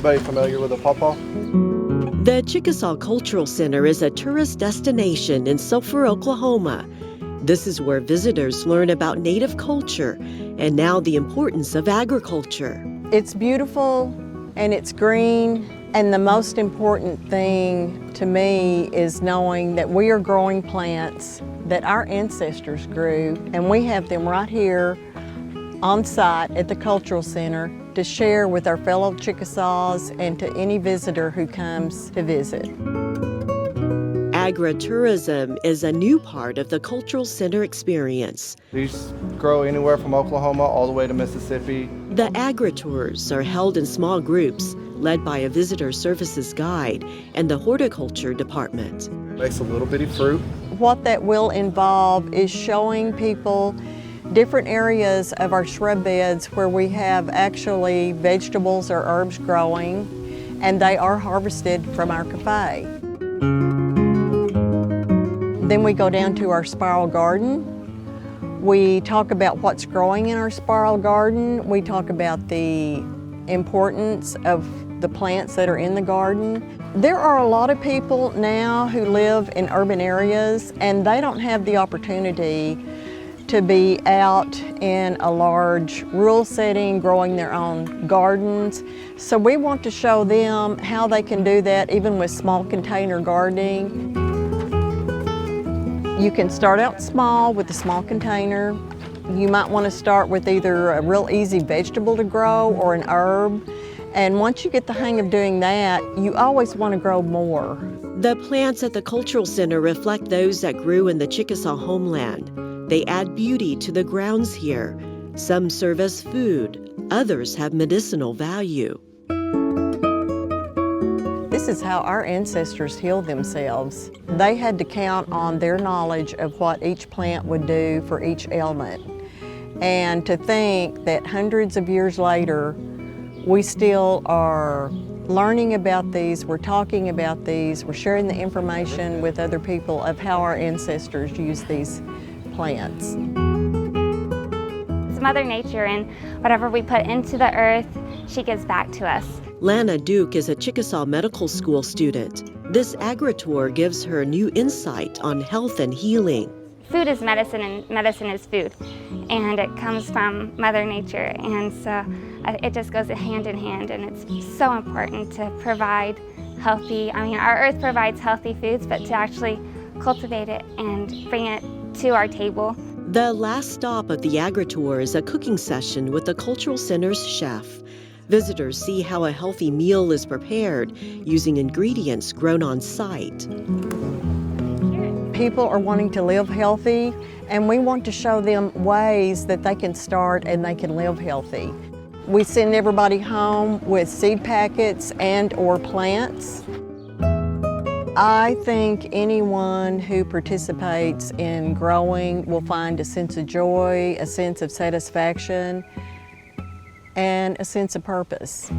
Anybody familiar with a pawpaw? The Chickasaw Cultural Center is a tourist destination in Sulphur, Oklahoma. This is where visitors learn about native culture and now the importance of agriculture. It's beautiful and it's green, and the most important thing to me is knowing that we are growing plants that our ancestors grew, and we have them right here on site at the Cultural Center to share with our fellow Chickasaws and to any visitor who comes to visit. Agritourism is a new part of the Cultural Center experience. These grow anywhere from Oklahoma all the way to Mississippi. The agritours are held in small groups, led by a visitor services guide and the horticulture department. Makes a little bitty fruit. What that will involve is showing people different areas of our shrub beds where we have actually vegetables or herbs growing, and they are harvested from our cafe. Then we go down to our spiral garden. We talk about what's growing in our spiral garden. We talk about the importance of the plants that are in the garden. There are a lot of people now who live in urban areas and they don't have the opportunity to be out in a large rural setting growing their own gardens. So we want to show them how they can do that even with small container gardening. You can start out small with a small container. You might want to start with either a real easy vegetable to grow or an herb. And once you get the hang of doing that, you always want to grow more. The plants at the Cultural Center reflect those that grew in the Chickasaw Homeland. They add beauty to the grounds here. Some serve as food, others have medicinal value. This is how our ancestors healed themselves. They had to count on their knowledge of what each plant would do for each ailment. And to think that hundreds of years later, we still are learning about these, we're talking about these, we're sharing the information with other people of how our ancestors used these plants. It's Mother Nature, and whatever we put into the earth, she gives back to us. Lana Duke is a Chickasaw Medical School student. This agritour gives her new insight on health and healing. Food is medicine and medicine is food, and it comes from Mother Nature, and so it just goes hand in hand, and it's so important to provide healthy, our earth provides healthy foods, but to actually cultivate it and bring it to our table. The last stop of the agritour is a cooking session with the Cultural Center's chef. Visitors see how a healthy meal is prepared using ingredients grown on site. People are wanting to live healthy, and we want to show them ways that they can start and they can live healthy. We send everybody home with seed packets and or plants. I think anyone who participates in growing will find a sense of joy, a sense of satisfaction, and a sense of purpose.